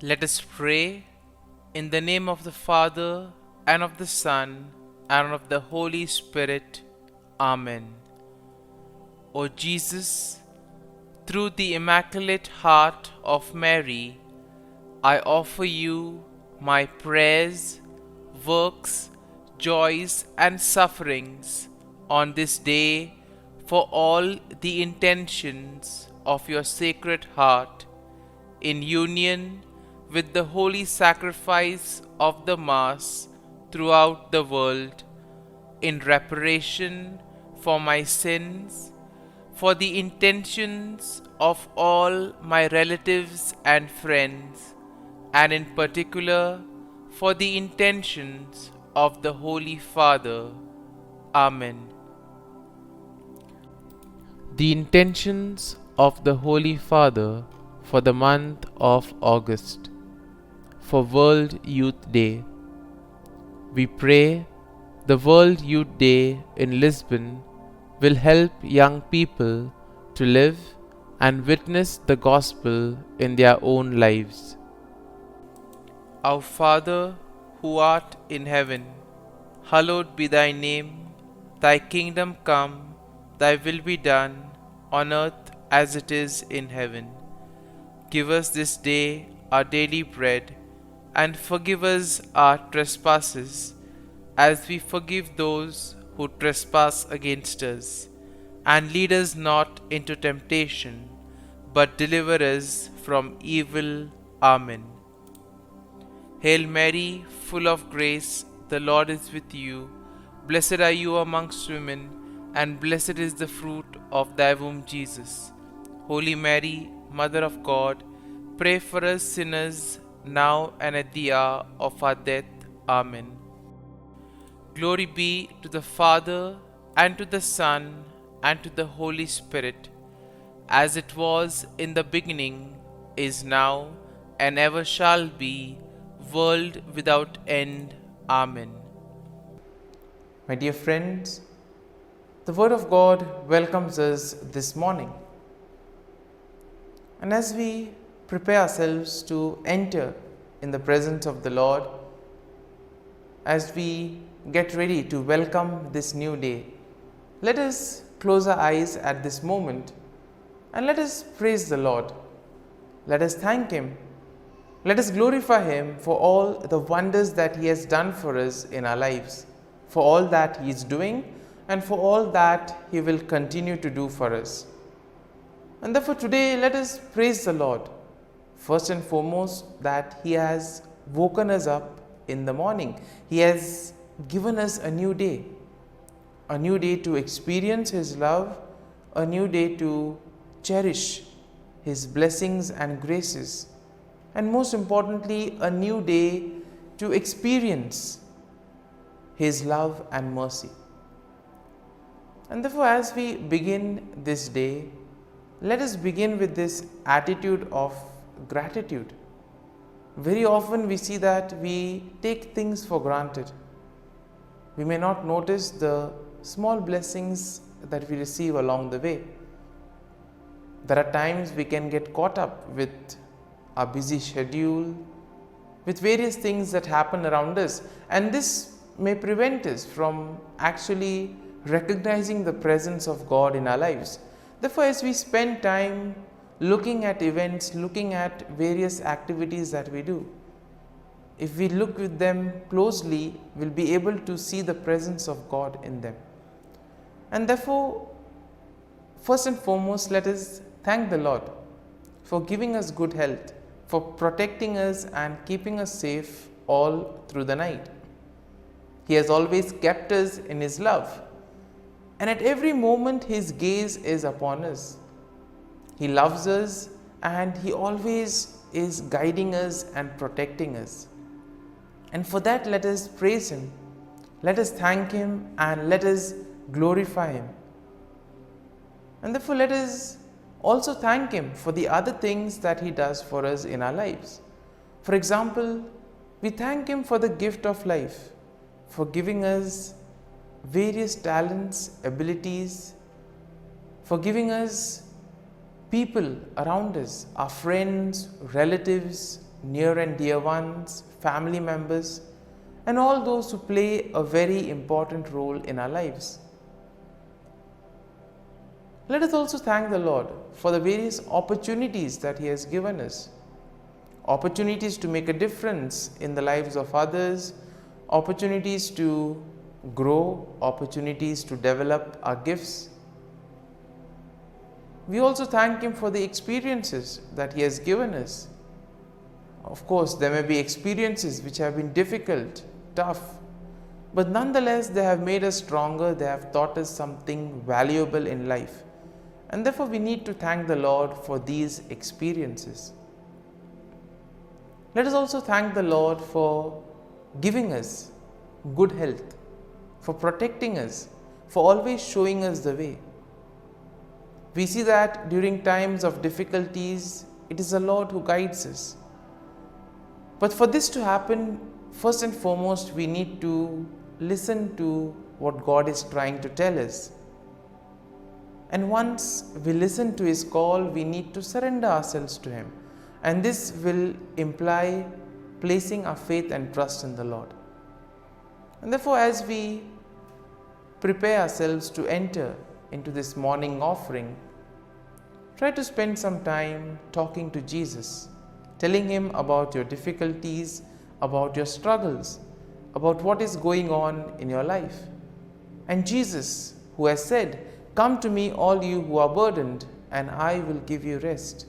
Let us pray in the name of the Father, and of the Son, and of the Holy Spirit. Amen. O Jesus, through the Immaculate Heart of Mary, I offer you my prayers, works, joys, and sufferings on this day for all the intentions of your Sacred Heart, in union with the holy sacrifice of the Mass throughout the world, in reparation for my sins, for the intentions of all my relatives and friends, and in particular for the intentions of the Holy Father. Amen. The intentions of the Holy Father for the month of August, for World Youth Day. We pray the World Youth Day in Lisbon will help young people to live and witness the gospel in their own lives. Our Father, who art in heaven, hallowed be thy name. Thy kingdom come, thy will be done, on earth as it is in heaven. Give us this day our daily bread, and forgive us our trespasses, as we forgive those who trespass against us. And lead us not into temptation, but deliver us from evil. Amen. Hail Mary, full of grace, the Lord is with you. Blessed are you amongst women, and blessed is the fruit of thy womb, Jesus. Holy Mary, Mother of God, pray for us sinners, now and at the hour of our death. Amen. Glory be to the Father, and to the Son, and to the Holy Spirit, as it was in the beginning, is now, and ever shall be, world without end. Amen. My dear friends, the Word of God welcomes us this morning. And as we prepare ourselves to enter in the presence of the Lord, as we get ready to welcome this new day, let us close our eyes at this moment and let us praise the Lord. Let us thank Him. Let us glorify Him for all the wonders that He has done for us in our lives, for all that He is doing, and for all that He will continue to do for us. And therefore today let us praise the Lord, first and foremost that He has woken us up in the morning. He has given us a new day to experience His love, a new day to cherish His blessings and graces, and most importantly, a new day to experience His love and mercy. And therefore, as we begin this day, let us begin with this attitude of gratitude. Very often we see that we take things for granted. We may not notice the small blessings that we receive along the way. There are times we can get caught up with our busy schedule, with various things that happen around us, and this may prevent us from actually recognizing the presence of God in our lives. Therefore, as we spend time looking at events, looking at various activities that we do, if we look with them closely, we'll be able to see the presence of God in them. And therefore, first and foremost, let us thank the Lord for giving us good health, for protecting us and keeping us safe all through the night. He has always kept us in His love, and at every moment His gaze is upon us. He loves us and He always is guiding us and protecting us. And for that, let us praise Him, let us thank Him, and let us glorify Him. And therefore, let us also thank Him for the other things that He does for us in our lives. For example, we thank Him for the gift of life, for giving us various talents, abilities, for giving us people around us, our friends, relatives, near and dear ones, family members, and all those who play a very important role in our lives. Let us also thank the Lord for the various opportunities that He has given us. Opportunities to make a difference in the lives of others, opportunities to grow, opportunities to develop our gifts. We also thank Him for the experiences that He has given us. Of course, there may be experiences which have been difficult, tough, but nonetheless they have made us stronger, they have taught us something valuable in life. And therefore we need to thank the Lord for these experiences. Let us also thank the Lord for giving us good health, for protecting us, for always showing us the way. We see that during times of difficulties, it is the Lord who guides us. But for this to happen, first and foremost, we need to listen to what God is trying to tell us. And once we listen to His call, we need to surrender ourselves to Him. And this will imply placing our faith and trust in the Lord. And therefore, as we prepare ourselves to enter into this morning offering, try to spend some time talking to Jesus, telling Him about your difficulties, about your struggles, about what is going on in your life. And Jesus, who has said, "Come to me, all you who are burdened, and I will give you rest."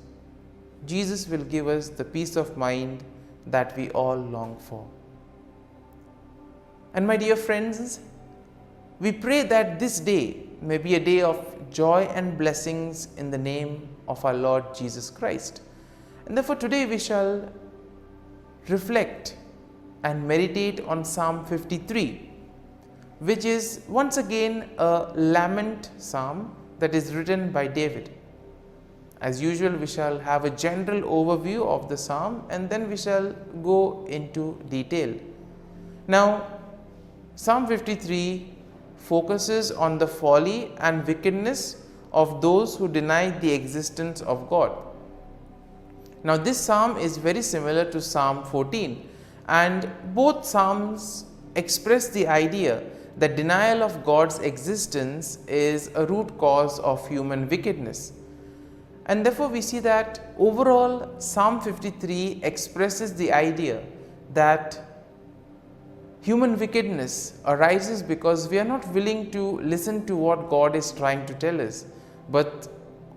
Jesus will give us the peace of mind that we all long for. And my dear friends, we pray that this day may be a day of joy and blessings in the name of our Lord Jesus Christ. And therefore today we shall reflect and meditate on Psalm 53, which is once again a lament psalm that is written by David. As usual, we shall have a general overview of the psalm and then we shall go into detail. Now, Psalm 53 focuses on the folly and wickedness of those who deny the existence of God. Now, this psalm is very similar to Psalm 14, and both psalms express the idea that denial of God's existence is a root cause of human wickedness. And therefore we see that overall Psalm 53 expresses the idea that human wickedness arises because we are not willing to listen to what God is trying to tell us, but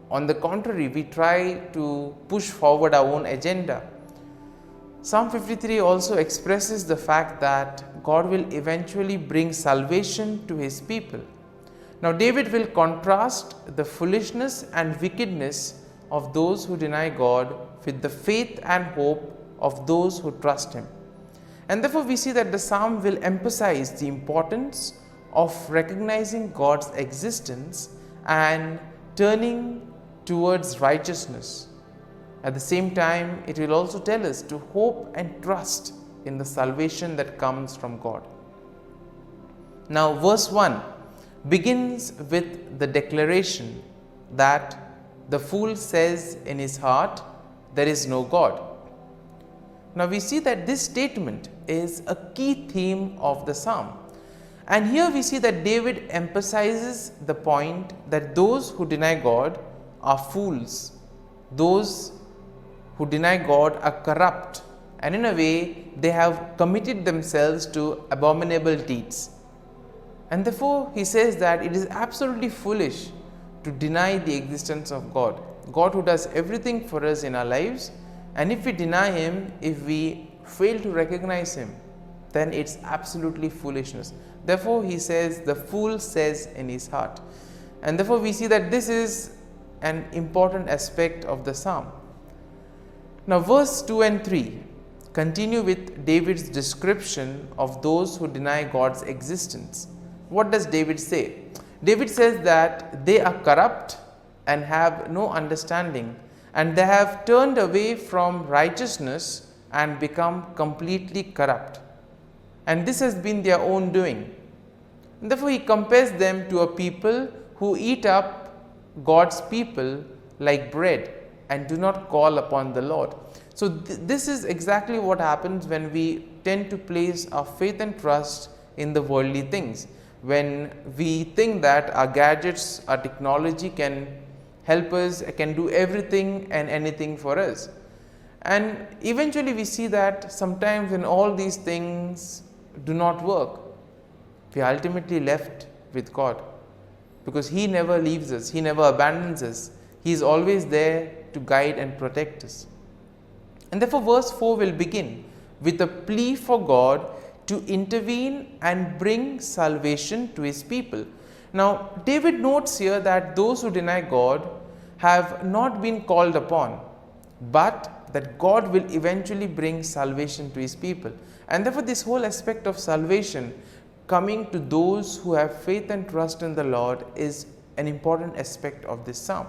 on the contrary, we try to push forward our own agenda. Psalm 53 also expresses the fact that God will eventually bring salvation to His people. Now, David will contrast the foolishness and wickedness of those who deny God with the faith and hope of those who trust Him. And therefore, we see that the psalm will emphasize the importance of recognizing God's existence and turning towards righteousness. At the same time, it will also tell us to hope and trust in the salvation that comes from God. Now, verse 1 begins with the declaration that the fool says in his heart, "There is no God." Now, we see that this statement is a key theme of the psalm. And here we see that David emphasizes the point that those who deny God are fools. Those who deny God are corrupt, and in a way they have committed themselves to abominable deeds. And therefore he says that it is absolutely foolish to deny the existence of God. God who does everything for us in our lives, and if we deny Him, if we fail to recognize Him, then it's absolutely foolishness. Therefore he says, the fool says in his heart. And therefore we see that this is an important aspect of the psalm. Now verse 2 and 3 continue with David's description of those who deny God's existence. What does David say? David says that they are corrupt and have no understanding, and they have turned away from righteousness and become completely corrupt. And this has been their own doing. And therefore he compares them to a people who eat up God's people like bread and do not call upon the Lord. So this is exactly what happens when we tend to place our faith and trust in the worldly things. When we think that our gadgets, our technology can help us, can do everything and anything for us. And eventually we see that sometimes when all these things do not work, we are ultimately left with God, because He never leaves us, He never abandons us. He is always there to guide and protect us. And therefore verse 4 will begin with a plea for God to intervene and bring salvation to His people. Now David notes here that those who deny God have not been called upon, but that God will eventually bring salvation to His people. And therefore this whole aspect of salvation coming to those who have faith and trust in the Lord is an important aspect of this psalm.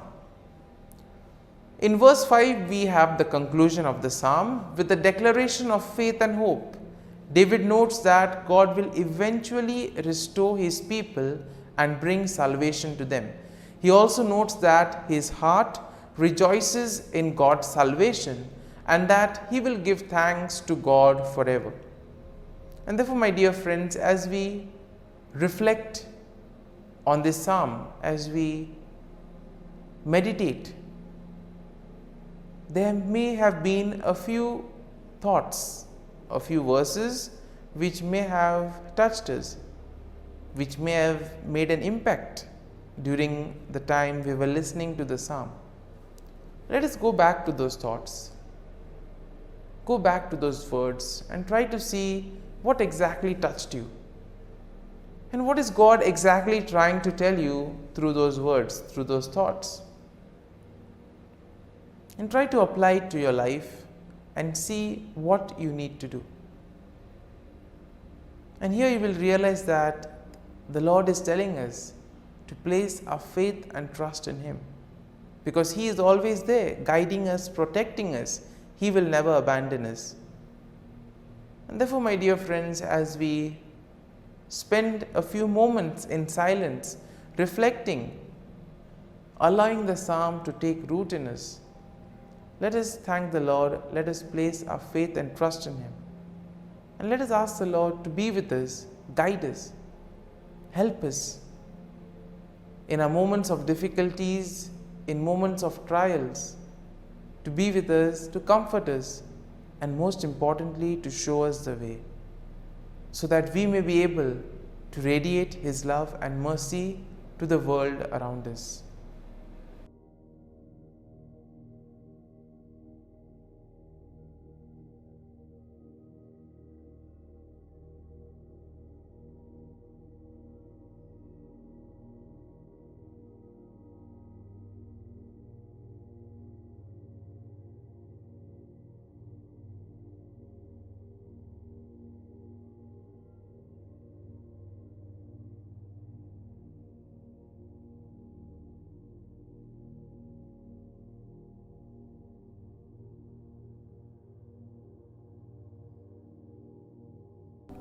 In verse 5 we have the conclusion of the psalm with the declaration of faith and hope. David notes that God will eventually restore His people and bring salvation to them. He also notes that his heart rejoices in God's salvation and that he will give thanks to God forever. And therefore, my dear friends, as we reflect on this psalm, as we meditate, there may have been a few thoughts, a few verses which may have touched us, which may have made an impact during the time we were listening to the psalm. Let us go back to those thoughts, go back to those words and try to see what exactly touched you. And what is God exactly trying to tell you through those words, through those thoughts? And try to apply it to your life and see what you need to do. And here you will realize that the Lord is telling us to place our faith and trust in Him, because He is always there, guiding us, protecting us. He will never abandon us. And therefore, my dear friends, as we spend a few moments in silence, reflecting, allowing the psalm to take root in us, let us thank the Lord, let us place our faith and trust in Him. And let us ask the Lord to be with us, guide us, help us in our moments of difficulties, in moments of trials, to be with us, to comfort us, and most importantly, to show us the way, so that we may be able to radiate His love and mercy to the world around us.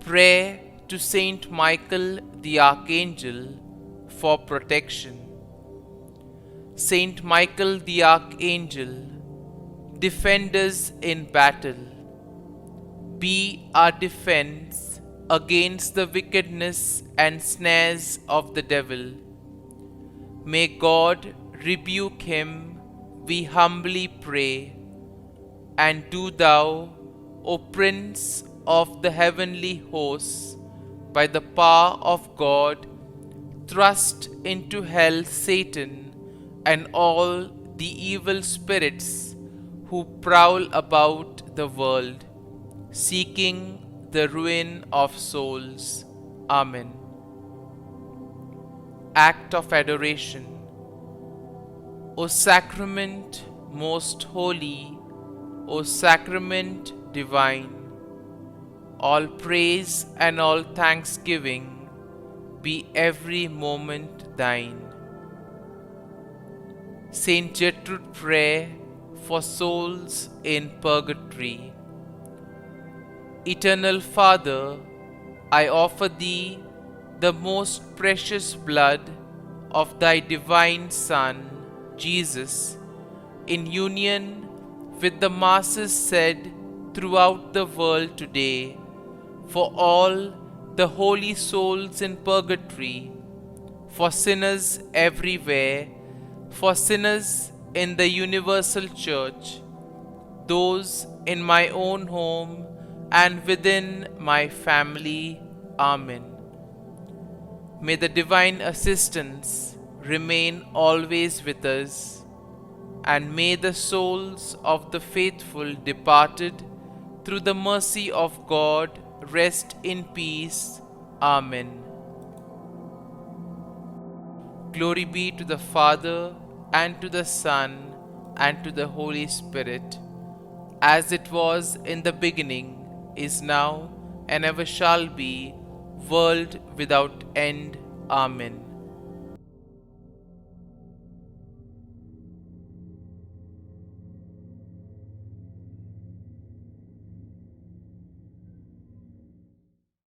Prayer to Saint Michael the Archangel for protection. Saint Michael the Archangel, defend us in battle. Be our defense against the wickedness and snares of the devil. May God rebuke him, we humbly pray. And do thou, O Prince of the heavenly hosts, by the power of God, thrust into hell Satan and all the evil spirits who prowl about the world, seeking the ruin of souls. Amen. Act of Adoration. O Sacrament most holy, O Sacrament divine, all praise and all thanksgiving be every moment thine. Saint Gertrude Prayer for souls in purgatory. Eternal Father, I offer Thee the most precious blood of Thy divine Son, Jesus, in union with the masses said throughout the world today, for all the holy souls in purgatory, for sinners everywhere, for sinners in the universal church, those in my own home and within my family. Amen. May the divine assistance remain always with us, and may the souls of the faithful departed through the mercy of God rest in peace. Amen. Glory be to the Father, and to the Son, and to the Holy Spirit, as it was in the beginning, is now, and ever shall be, world without end. Amen.